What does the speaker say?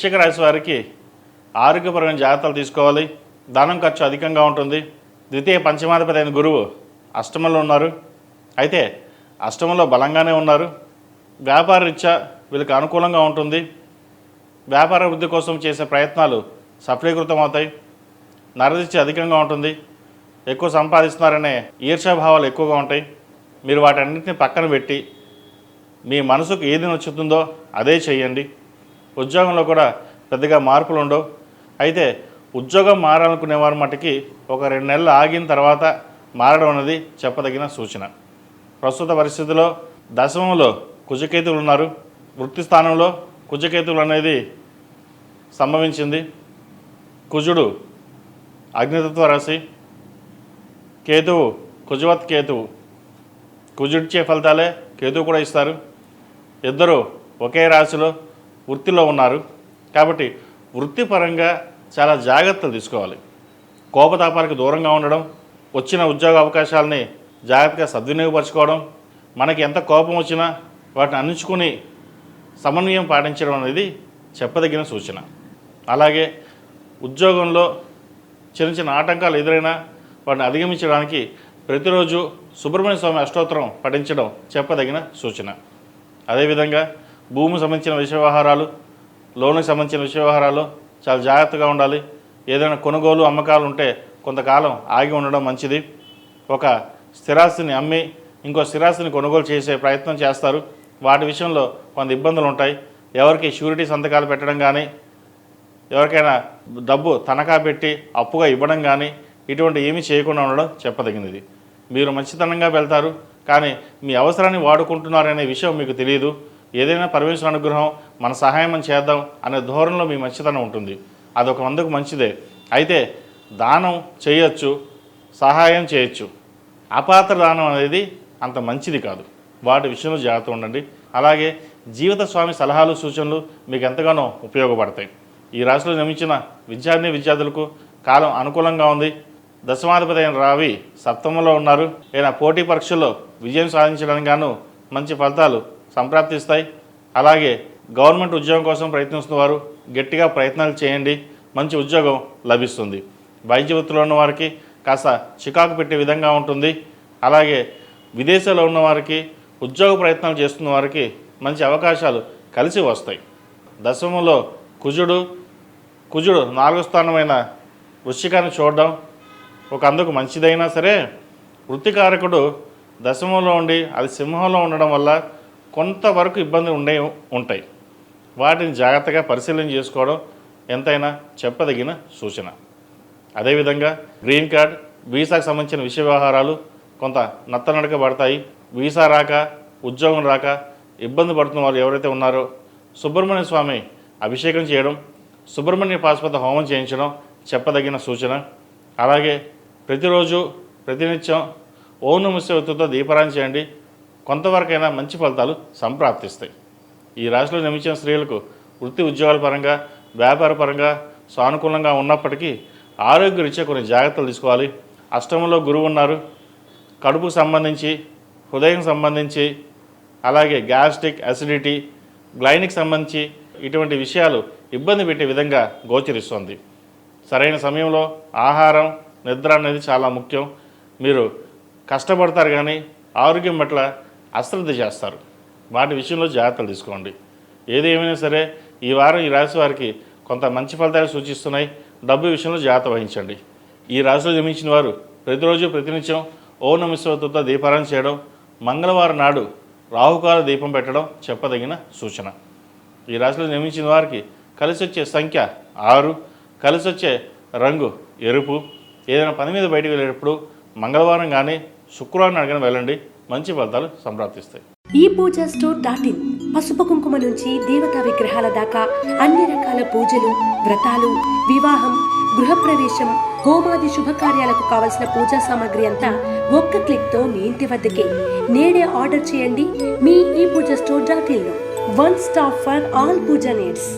వృశ్చిక రాశి వారికి ఆరోగ్యపరమైన జాగ్రత్తలు తీసుకోవాలి. ధనం ఖర్చు అధికంగా ఉంటుంది. ద్వితీయ పంచమాధిపతి అయిన గురువు అష్టమంలో ఉన్నారు. అయితే అష్టమంలో బలంగానే ఉన్నారు. వ్యాపార రీత్యా వీళ్ళకి అనుకూలంగా ఉంటుంది. వ్యాపార వృద్ధి కోసం చేసే ప్రయత్నాలు సఫలీకృతం అవుతాయి. నరదిత్య అధికంగా ఉంటుంది. ఎక్కువ సంపాదిస్తున్నారనే ఈర్ష్యాభావాలు ఎక్కువగా ఉంటాయి. మీరు వాటన్నిటిని పక్కన పెట్టి మీ మనసుకు ఏది నచ్చుతుందో అదే చేయండి. ఉద్యోగంలో కూడా పెద్దగా మార్పులు ఉండవు. అయితే ఉద్యోగం మారాలనుకునే వారి మటుకి ఒక 2 నెలలు ఆగిన తర్వాత మారడం అనేది చెప్పదగిన సూచన. ప్రస్తుత పరిస్థితుల్లో దశమంలో కుజకేతువులు ఉన్నారు. వృత్తి స్థానంలో కుజకేతువులు అనేది సంభవించింది. కుజుడు అగ్నితత్వ రాశి, కేతువు కుజవత్ కేతువు. కుజుడిచ్చే ఫలితాలే కేతువు కూడా ఇస్తారు. ఇద్దరు ఒకే రాశిలో వృత్తిలో ఉన్నారు. కాబట్టి వృత్తిపరంగా చాలా జాగ్రత్తలు తీసుకోవాలి. కోపతాపాలకు దూరంగా ఉండడం, వచ్చిన ఉద్యోగ అవకాశాలని జాగ్రత్తగా సద్వినియోగపరచుకోవడం, మనకి ఎంత కోపం వచ్చినా వాటిని అందించుకుని సమన్వయం పాటించడం అనేది చెప్పదగిన సూచన. అలాగే ఉద్యోగంలో చిన్న చిన్న ఆటంకాలు ఎదురైనా వాటిని అధిగమించడానికి ప్రతిరోజు సుబ్రహ్మణ్య స్వామి అష్టోత్తరం పఠించడం చెప్పదగిన సూచన. అదేవిధంగా భూమికి సంబంధించిన విషయ వ్యవహారాలు, లోనుకి సంబంధించిన విషయ వ్యవహారాలు చాలా జాగ్రత్తగా ఉండాలి. ఏదైనా కొనుగోలు అమ్మకాలు ఉంటే కొంతకాలం ఆగి ఉండడం మంచిది. ఒక స్థిరాస్తిని అమ్మి ఇంకో స్థిరాస్తిని కొనుగోలు చేసే ప్రయత్నం చేస్తారు. వాటి విషయంలో కొంత ఇబ్బందులు ఉంటాయి. ఎవరికి షూరిటీ సంతకాలు పెట్టడం కానీ, ఎవరికైనా డబ్బు తనఖా పెట్టి అప్పుగా ఇవ్వడం కానీ ఇటువంటి ఏమీ చేయకుండా ఉండడం చెప్పదగినది. మీరు మంచితనంగా వెళ్తారు, కానీ మీ అవసరాన్ని వాడుకుంటున్నారనే విషయం మీకు తెలియదు. ఏదైనా పరమేశ్వర అనుగ్రహం, మన సహాయం చేద్దాం అనే ధోరణిలో మీ మంచితనం ఉంటుంది. అదొక మందుకు మంచిదే. అయితే దానం చేయొచ్చు, సహాయం చేయొచ్చు. అపాత్ర దానం అనేది అంత మంచిది కాదు. వాటి విషయంలో జాగ్రత్త ఉండండి. అలాగే జీవిత స్వామి సలహాలు, సూచనలు మీకు ఎంతగానో ఉపయోగపడతాయి. ఈ రాశిలో జన్మించిన విద్యార్థులకు కాలం అనుకూలంగా ఉంది. దశమాధిపతి అయిన రావి సప్తమంలో ఉన్నారు. ఏదైనా పోటీ పరీక్షల్లో విజయం సాధించడానికి గాను మంచి ఫలితాలు సంప్రాప్తిస్తాయి. అలాగే గవర్నమెంట్ ఉద్యోగం కోసం ప్రయత్నిస్తున్న వారు గట్టిగా ప్రయత్నాలు చేయండి, మంచి ఉద్యోగం లభిస్తుంది. వైద్య వృత్తిలో ఉన్న వారికి కాస్త చికాకు పెట్టే విధంగా ఉంటుంది. అలాగే విదేశాల్లో ఉన్న వారికి, ఉద్యోగ ప్రయత్నాలు చేస్తున్న వారికి మంచి అవకాశాలు కలిసి వస్తాయి. దశమంలో కుజుడు 4వ స్థానమైన వృశ్చికాన్ని చూడడం ఒక అందుకు మంచిదైనా సరే, వృత్తికారకుడు దశమంలో ఉండి అది సింహంలో ఉండడం వల్ల కొంతవరకు ఇబ్బంది ఉంటాయి. వాటిని జాగ్రత్తగా పరిశీలన చేసుకోవడం ఎంతైనా చెప్పదగిన సూచన. అదేవిధంగా గ్రీన్ కార్డ్, వీసాకు సంబంధించిన విషయ వ్యవహారాలు కొంత నత్తనడక పడతాయి. వీసా రాక, ఉద్యోగం రాక ఇబ్బంది పడుతున్న వారు ఎవరైతే ఉన్నారో సుబ్రహ్మణ్య స్వామి అభిషేకం చేయడం, సుబ్రహ్మణ్య పాశుపత హోమం చేయించడం చెప్పదగిన సూచన. అలాగే ప్రతిరోజు ప్రతినిత్యం ఓం నమః శివాయతో దీపారాధన చేయండి. కొంతవరకైనా మంచి ఫలితాలు సంప్రాప్తిస్తాయి. ఈ రాశిలో జన్మించిన స్త్రీలకు వృత్తి ఉద్యోగాల పరంగా, వ్యాపార పరంగా సానుకూలంగా ఉన్నప్పటికీ ఆరోగ్య రీత్యా కొన్ని జాగ్రత్తలు తీసుకోవాలి. అష్టమంలో గురువు ఉన్నారు. కడుపుకు సంబంధించి, హృదయం సంబంధించి, అలాగే గ్యాస్ట్రిక్, అసిడిటీ, గ్లైనిక్ సంబంధించి ఇటువంటి విషయాలు ఇబ్బంది పెట్టే విధంగా గోచరిస్తుంది. సరైన సమయంలో ఆహారం, నిద్ర అనేది చాలా ముఖ్యం. మీరు కష్టపడతారు కానీ ఆరోగ్యం పట్ల అశ్రద్ధ చేస్తారు. వాటి విషయంలో జాగ్రత్తలు తీసుకోండి. ఏదేమైనా సరే ఈ వారం ఈ రాశి వారికి కొంత మంచి ఫలితాలు సూచిస్తున్నాయి. డబ్బు విషయంలో జాగ్రత్త వహించండి. ఈ రాశిలో జన్మించిన వారు ప్రతిరోజు ప్రతినిత్యం ఓం నమః శివాయతో దీపారాధన చేయడం, మంగళవారం నాడు రాహుకాల దీపం పెట్టడం చెప్పదగిన సూచన. ఈ రాశిలో జన్మించిన వారికి కలిసి వచ్చే సంఖ్య 6, కలిసి వచ్చే రంగు ఎరుపు. ఏదైనా పని మీద బయటకు వెళ్ళేటప్పుడు మంగళవారం కానీ శుక్రవారం నాడు కానీ వెళ్ళండి, మంచి ఫలితాలు సంప్రాప్తిస్తాయి. ఈ పూజా స్టోర్.in పసుపు కుంకుమ నుంచి దేవతా విగ్రహాల దాకా అన్ని రకాల పూజలు, వ్రతాలు, వివాహం, గృహప్రవేశం, హోమాది శుభకార్యాలకు కావలసిన పూజా సామాగ్రి అంతా ఒక్క క్లిక్తో మీ ఇంటి వద్దకే. నేడే ఆర్డర్ చేయండి మీ ఈ పూజా స్టోర్.in లో. One stop for all pooja needs.